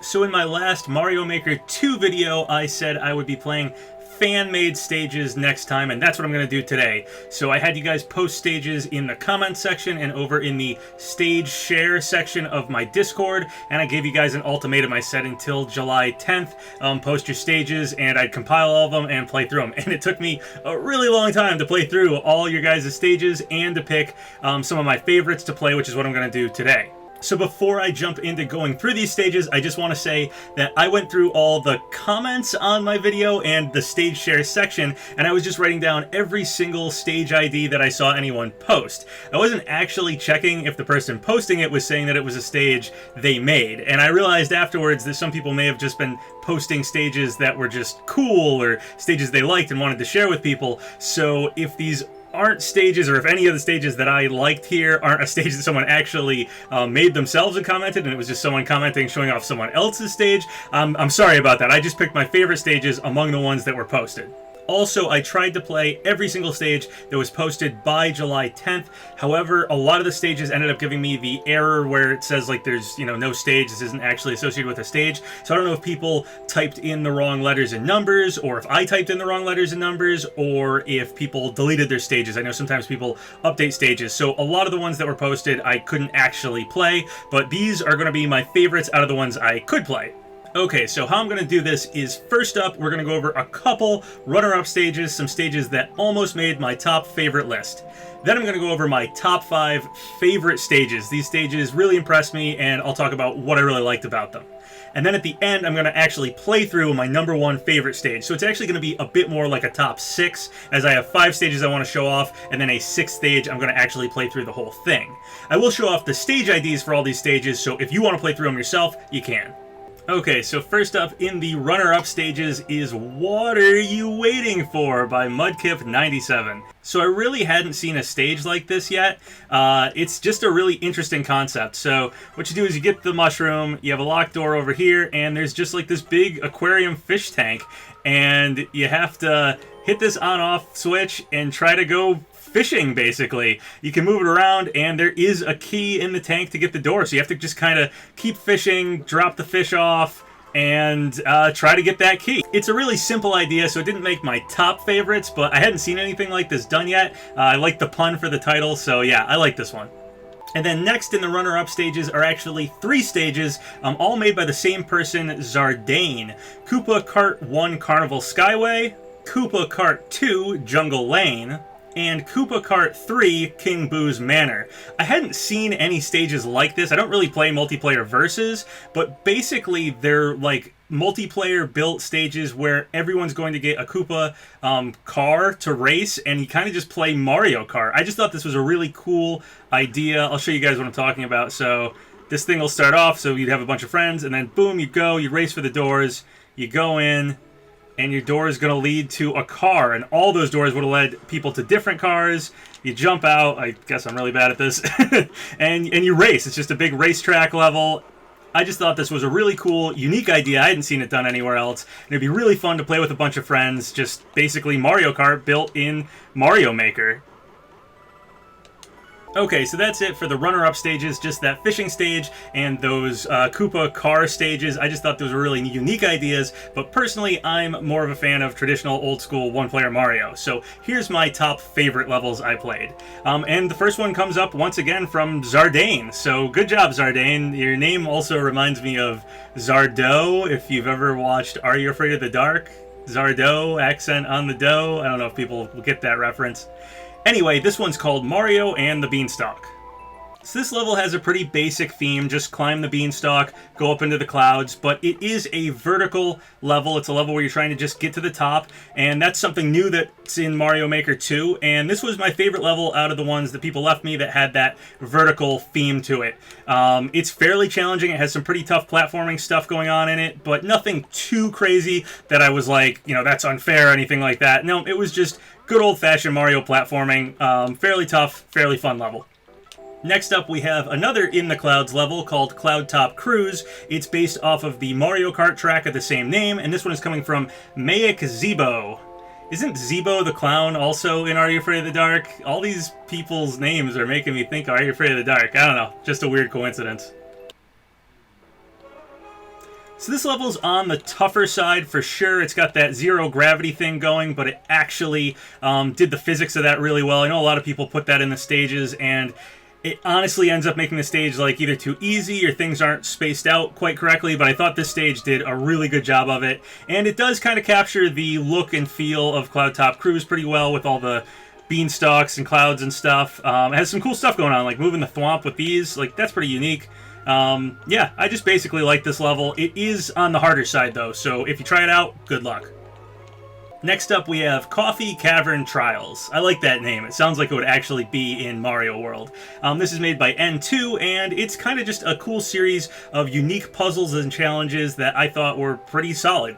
So in my last Mario Maker 2 video, I said I would be playing fan-made stages next time, and that's what I'm going to do today. So I had you guys post stages in the comments section and over in the stage share section of my Discord, and I gave you guys an ultimatum. I said until July 10th, post your stages, and I'd compile all of them and play through them. And it took me a really long time to play through all your guys' stages and to pick some of my favorites to play, which is what I'm going to do today. So before I jump into going through these stages, I just want to say that I went through all the comments on my video and the stage share section, and I was just writing down every single stage ID that I saw anyone post. I wasn't actually checking if the person posting it was saying that it was a stage they made, and I realized afterwards that some people may have just been posting stages that were just cool or stages they liked and wanted to share with people. So if these aren't stages, or if any of the stages that I liked here aren't a stage that someone actually made themselves and commented, and it was just someone commenting showing off someone else's stage, I'm sorry about that. I just picked my favorite stages among the ones that were posted. Also, I tried to play every single stage that was posted by July 10th. However, a lot of the stages ended up giving me the error where it says like there's, no stage, this isn't actually associated with a stage. So I don't know if people typed in the wrong letters and numbers, or if I typed in the wrong letters and numbers, or if people deleted their stages. I know sometimes people update stages. So a lot of the ones that were posted I couldn't actually play, but these are going to be my favorites out of the ones I could play. Okay, so how I'm going to do this is, first up, we're going to go over a couple runner-up stages, some stages that almost made my top favorite list. Then I'm going to go over my top 5 favorite stages. These stages really impressed me, and I'll talk about what I really liked about them. And then at the end, I'm going to actually play through my number 1 favorite stage. So it's actually going to be a bit more like a top 6, as I have 5 stages I want to show off, and then a 6th stage I'm going to actually play through the whole thing. I will show off the stage IDs for all these stages, so if you want to play through them yourself, you can. Okay, so first up in the runner-up stages is What Are You Waiting For by Mudkip97. So I really hadn't seen a stage like this yet. It's just a really interesting concept. So what you do is you get the mushroom, you have a locked door over here, and there's just like this big aquarium fish tank, and you have to hit this on-off switch and try to go fishing, basically. You can move it around, and there is a key in the tank to get the door, so you have to just kind of keep fishing, drop the fish off, and try to get that key. It's a really simple idea, so it didn't make my top favorites, but I hadn't seen anything like this done yet. I like the pun for the title, so yeah, I like this one. And then next in the runner-up stages are actually 3 stages, all made by the same person, Zardane. Koopa Kart 1 Carnival Skyway, Koopa Kart 2 Jungle Lane, and Koopa Kart 3 King Boo's Manor. I hadn't seen any stages like this. I don't really play multiplayer versus, but basically they're like multiplayer built stages where everyone's going to get a Koopa car to race, and you kind of just play Mario Kart. I just thought this was a really cool idea. I'll show you guys what I'm talking about. So this thing will start off, so you'd have a bunch of friends, and then boom, you go, you race for the doors, you go in, and your door is going to lead to a car, and all those doors would have led people to different cars. You jump out, I guess I'm really bad at this, and you race. It's just a big racetrack level. I just thought this was a really cool, unique idea. I hadn't seen it done anywhere else, and it'd be really fun to play with a bunch of friends, just basically Mario Kart built in Mario Maker. Okay, so that's it for the runner-up stages, just that fishing stage and those Koopa car stages. I just thought those were really unique ideas, but personally, I'm more of a fan of traditional old-school one-player Mario. So here's my top favorite levels I played. And the first one comes up once again from Zardane. So good job, Zardane. Your name also reminds me of Zardo, if you've ever watched Are You Afraid of the Dark? Zardo, accent on the dough. I don't know if people will get that reference. Anyway, this one's called Mario and the Beanstalk. So this level has a pretty basic theme, just climb the beanstalk, go up into the clouds, but it is a vertical level. It's a level where you're trying to just get to the top, and that's something new that's in Mario Maker 2, and this was my favorite level out of the ones that people left me that had that vertical theme to it. It's fairly challenging. It has some pretty tough platforming stuff going on in it, but nothing too crazy that I was like, that's unfair or anything like that. No, it was just good old-fashioned Mario platforming, fairly tough, fairly fun level. Next up, we have another In the Clouds level called Cloud Top Cruz. It's based off of the Mario Kart track of the same name, and this one is coming from Mayak Zebo. Isn't Zebo the clown also in Are You Afraid of the Dark? All these people's names are making me think Are You Afraid of the Dark? I don't know, just a weird coincidence. So this level's on the tougher side for sure. It's got that zero gravity thing going, but it actually did the physics of that really well. I know a lot of people put that in the stages, and it honestly ends up making the stage like either too easy or things aren't spaced out quite correctly, but I thought this stage did a really good job of it. And it does kind of capture the look and feel of Cloud Top Cruz pretty well with all the beanstalks and clouds and stuff. It has some cool stuff going on, like moving the thwomp with these. Like, that's pretty unique. Yeah, I just basically like this level. It is on the harder side, though, so if you try it out, good luck. Next up, we have Coffee Cavern Trials. I like that name. It sounds like it would actually be in Mario World. This is made by N2, and it's kind of just a cool series of unique puzzles and challenges that I thought were pretty solid.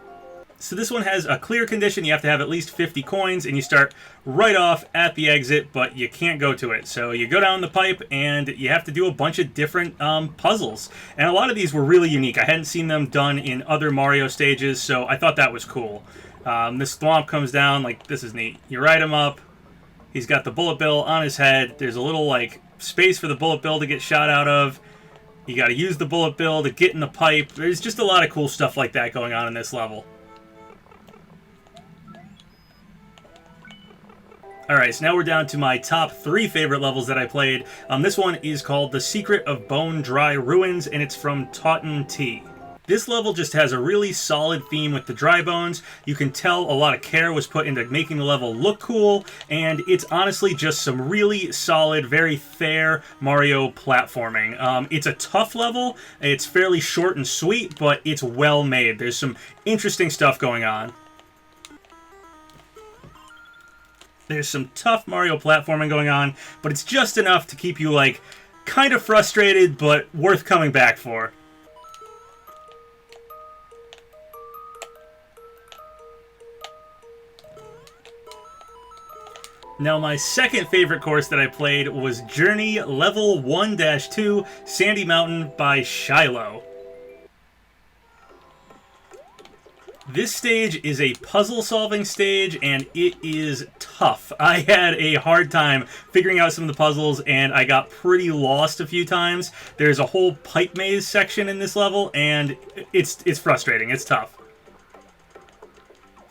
So this one has a clear condition. You have to have at least 50 coins, and you start right off at the exit, but you can't go to it. So you go down the pipe, and you have to do a bunch of different puzzles. And a lot of these were really unique. I hadn't seen them done in other Mario stages, so I thought that was cool. This thwomp comes down, like, this is neat. You ride him up. He's got the bullet bill on his head. There's a little, like, space for the bullet bill to get shot out of. You got to use the bullet bill to get in the pipe. There's just a lot of cool stuff like that going on in this level. Alright, so now we're down to my top 3 favorite levels that I played. This one is called The Secret of Bone Dry Ruins, and it's from Taunton T. This level just has a really solid theme with the dry bones. You can tell a lot of care was put into making the level look cool, and it's honestly just some really solid, very fair Mario platforming. It's a tough level. It's fairly short and sweet, but it's well made. There's some interesting stuff going on. There's some tough Mario platforming going on, but it's just enough to keep you, like, kind of frustrated, but worth coming back for. Now, my second favorite course that I played was Journey Level 1-2 Sandy Mountain by Shiloh. This stage is a puzzle-solving stage, and it is tough. I had a hard time figuring out some of the puzzles, and I got pretty lost a few times. There's a whole pipe maze section in this level, and it's frustrating. It's tough.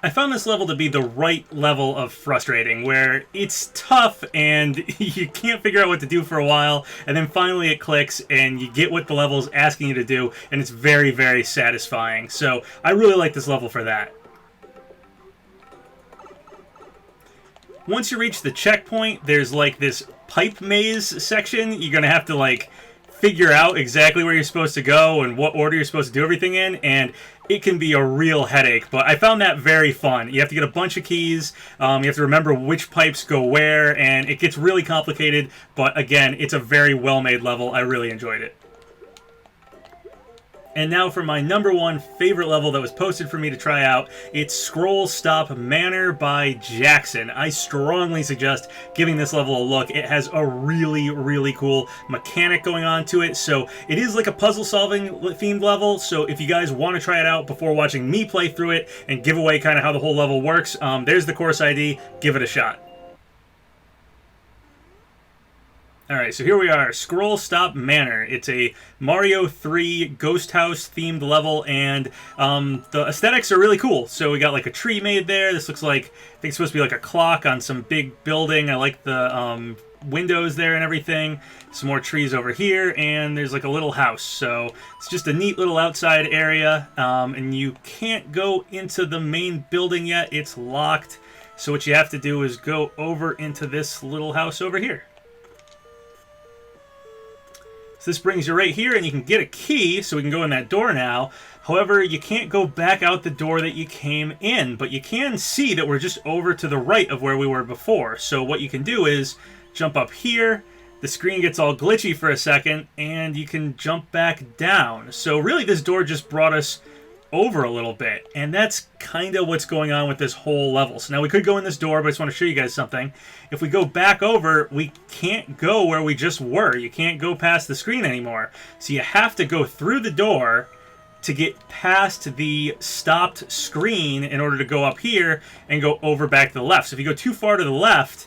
I found this level to be the right level of frustrating, where it's tough and you can't figure out what to do for a while, and then finally it clicks and you get what the level's asking you to do, and it's very, very satisfying. So I really like this level for that. Once you reach the checkpoint, there's like this pipe maze section. You're going to have to like figure out exactly where you're supposed to go and what order you're supposed to do everything in, and it can be a real headache, but I found that very fun. You have to get a bunch of keys, you have to remember which pipes go where, and it gets really complicated, but again, it's a very well-made level. I really enjoyed it. And now for my number 1 favorite level that was posted for me to try out. It's Scroll Stop Manor by Jackson. I strongly suggest giving this level a look. It has a really, really cool mechanic going on to it. So it is like a puzzle-solving themed level. So if you guys want to try it out before watching me play through it and give away kind of how the whole level works, there's the course ID. Give it a shot. Alright, so here we are, Scroll Stop Manor. It's a Mario 3 Ghost House themed level, and the aesthetics are really cool. So we got like a tree made there. This looks like, I think it's supposed to be like a clock on some big building. I like the windows there and everything. Some more trees over here, and there's like a little house. So it's just a neat little outside area, and you can't go into the main building yet. It's locked. So what you have to do is go over into this little house over here. So this brings you right here, and you can get a key, so we can go in that door now. However, you can't go back out the door that you came in, but you can see that we're just over to the right of where we were before. So what you can do is jump up here, the screen gets all glitchy for a second, and you can jump back down. So really, this door just brought us over a little bit, and that's kind of what's going on with this whole level. So now we could go in this door, but I just want to show you guys something. If we go back over, we can't go where we just were. You can't go past the screen anymore. So you have to go through the door to get past the stopped screen in order to go up here and go over back to the left. So if you go too far to the left,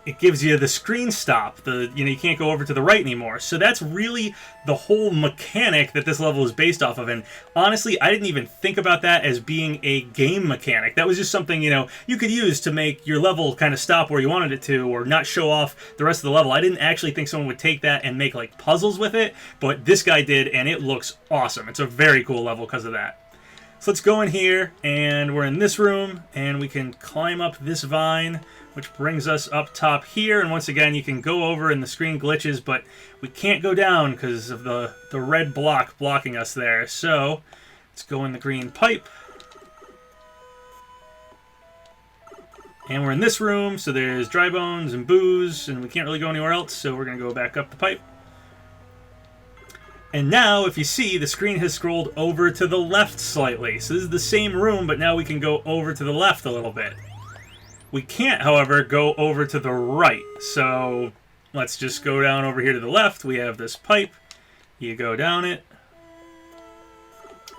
it gives you the screen stop. You can't go over to the right anymore. So that's really the whole mechanic that this level is based off of. And honestly, I didn't even think about that as being a game mechanic. That was just something, you could use to make your level kind of stop where you wanted it to, or not show off the rest of the level. I didn't actually think someone would take that and make like puzzles with it, but this guy did, and it looks awesome. It's a very cool level because of that. So let's go in here, and we're in this room, and we can climb up this vine, which brings us up top here. And once again, you can go over and the screen glitches, but we can't go down because of the red block blocking us there. So let's go in the green pipe. And we're in this room, so there's dry bones and booze, and we can't really go anywhere else, so we're going to go back up the pipe. And now, if you see, the screen has scrolled over to the left slightly. So this is the same room, but now we can go over to the left a little bit. We can't, however, go over to the right. So let's just go down over here to the left. We have this pipe. You go down it.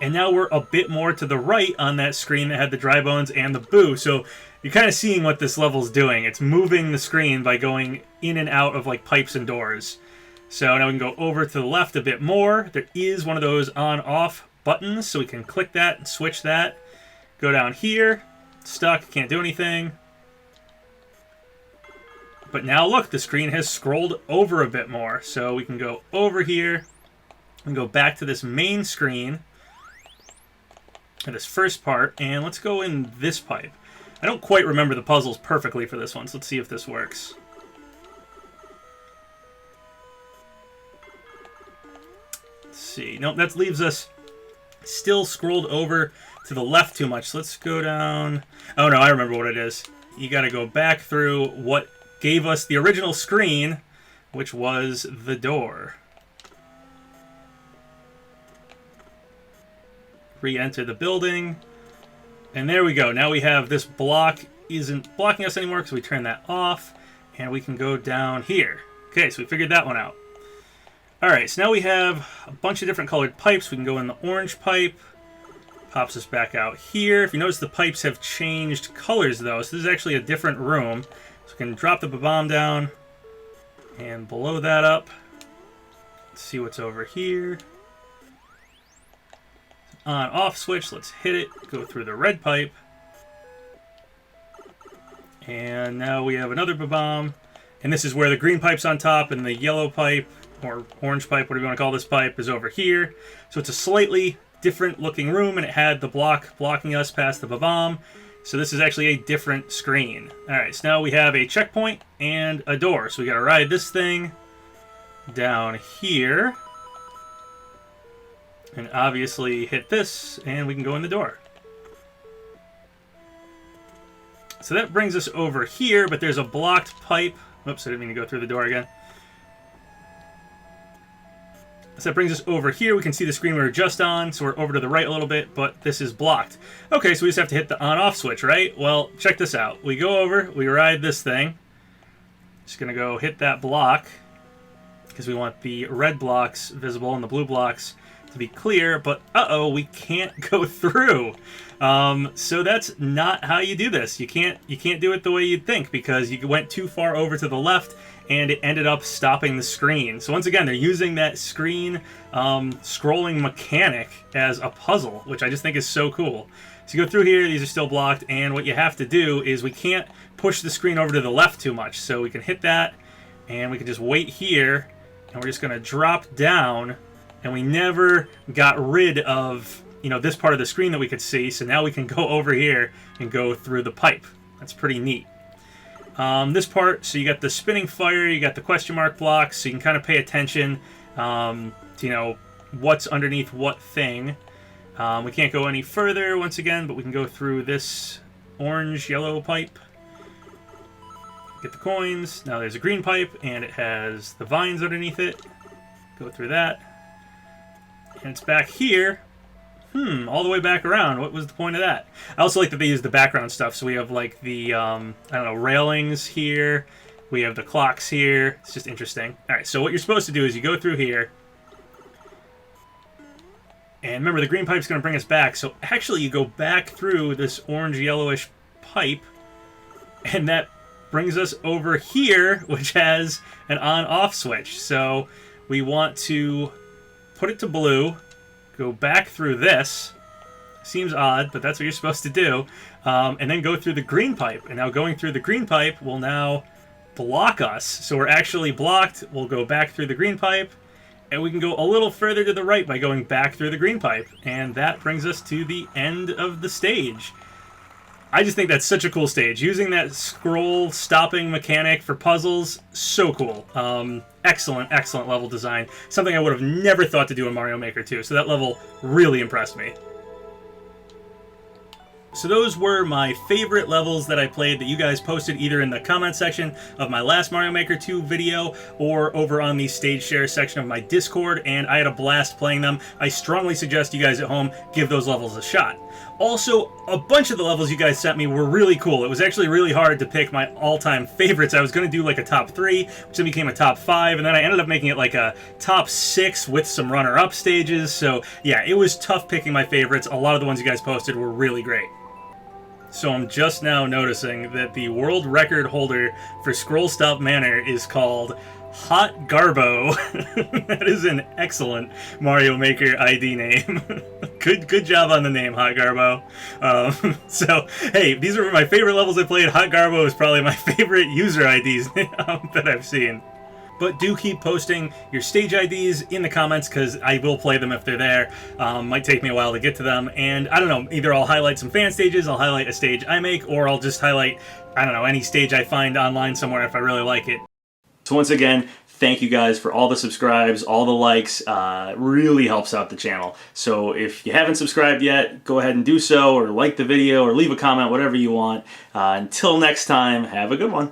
And now we're a bit more to the right on that screen that had the dry bones and the boo. So you're kind of seeing what this level's doing. It's moving the screen by going in and out of like pipes and doors. So now we can go over to the left a bit more. There is one of those on-off buttons, so we can click that and switch that. Go down here. Stuck. Can't do anything. But now look, the screen has scrolled over a bit more. So we can go over here and go back to this main screen. And this first part. And let's go in this pipe. I don't quite remember the puzzles perfectly for this one, so let's see if this works. See. Nope, that leaves us still scrolled over to the left too much. So let's go down. Oh no, I remember what it is. You got to go back through what gave us the original screen, which was the door. Re-enter the building. And there we go. Now we have this block isn't blocking us anymore because we turn that off. And we can go down here. Okay, so we figured that one out. Alright, so now we have a bunch of different colored pipes. We can go in the orange pipe. Pops us back out here. If you notice, the pipes have changed colors, though. So this is actually a different room. So we can drop the bomb down and blow that up. Let's see what's over here. On-off switch. Let's hit it. Go through the red pipe. And now we have another bomb. And this is where the green pipe's on top and the yellow pipe, or orange pipe, whatever you want to call this pipe, is over here. So it's a slightly different looking room, and it had the block blocking us past the bomb. So this is actually a different screen. Alright, so now we have a checkpoint and a door. So we gotta ride this thing down here. And obviously hit this, and we can go in the door. So that brings us over here, but there's a blocked pipe. Oops, I didn't mean to go through the door again. So that brings us over here. We can see the screen we were just on, so we're over to the right a little bit, but this is blocked. Okay, so we just have to hit the on-off switch, right? Well, check this out. We go over, we ride this thing. Just going to go hit that block, because we want the red blocks visible and the blue blocks to be clear, but uh-oh, we can't go through. So that's not how you do this. You can't do it the way you'd think, because you went too far over to the left and it ended up stopping the screen. So once again, they're using that screen scrolling mechanic as a puzzle, which I just think is so cool. So you go through here, these are still blocked, and what you have to do is we can't push the screen over to the left too much. So we can hit that, and we can just wait here, and we're just going to drop down, and we never got rid of this part of the screen that we could see, so now we can go over here and go through the pipe. That's pretty neat. This part, so you got the spinning fire, you got the question mark blocks, so you can kind of pay attention to, what's underneath what thing. We can't go any further, once again, but we can go through this orange-yellow pipe. Get the coins. Now there's a green pipe, and it has the vines underneath it. Go through that. And it's back here. All the way back around. What was the point of that? I also like that they use the background stuff. So we have like the, railings here. We have the clocks here. It's just interesting. All right, so what you're supposed to do is you go through here. And remember, the green pipe's going to bring us back. So actually, you go back through this orange-yellowish pipe. And that brings us over here, which has an on-off switch. So we want to put it to blue, go back through this. Seems odd, but that's what you're supposed to do. And then go through the green pipe. And now going through the green pipe will now block us. So we're actually blocked. We'll go back through the green pipe. And we can go a little further to the right by going back through the green pipe. And that brings us to the end of the stage. I just think that's such a cool stage. Using that scroll stopping mechanic for puzzles, so cool. Excellent, excellent level design. Something I would have never thought to do in Mario Maker 2. So that level really impressed me. So those were my favorite levels that I played that you guys posted either in the comment section of my last Mario Maker 2 video or over on the stage share section of my Discord, and I had a blast playing them. I strongly suggest you guys at home give those levels a shot. Also, a bunch of the levels you guys sent me were really cool. It was actually really hard to pick my all-time favorites. I was going to do like a top 3, which then became a top 5, and then I ended up making it like a top 6 with some runner-up stages. So yeah, it was tough picking my favorites. A lot of the ones you guys posted were really great. So I'm just now noticing that the world record holder for Scroll Stop Manor is called Hot Garbo. That is an excellent Mario Maker ID name. Good job on the name, Hot Garbo. So, hey, these are my favorite levels I played. Hot Garbo is probably my favorite user IDs that I've seen. But do keep posting your stage IDs in the comments, because I will play them if they're there. Might take me a while to get to them. And I don't know, either I'll highlight some fan stages, I'll highlight a stage I make, or I'll just highlight, I don't know, any stage I find online somewhere if I really like it. So once again, thank you guys for all the subscribes, all the likes. Really helps out the channel. So if you haven't subscribed yet, go ahead and do so, or like the video, or leave a comment, whatever you want. Until next time, have a good one.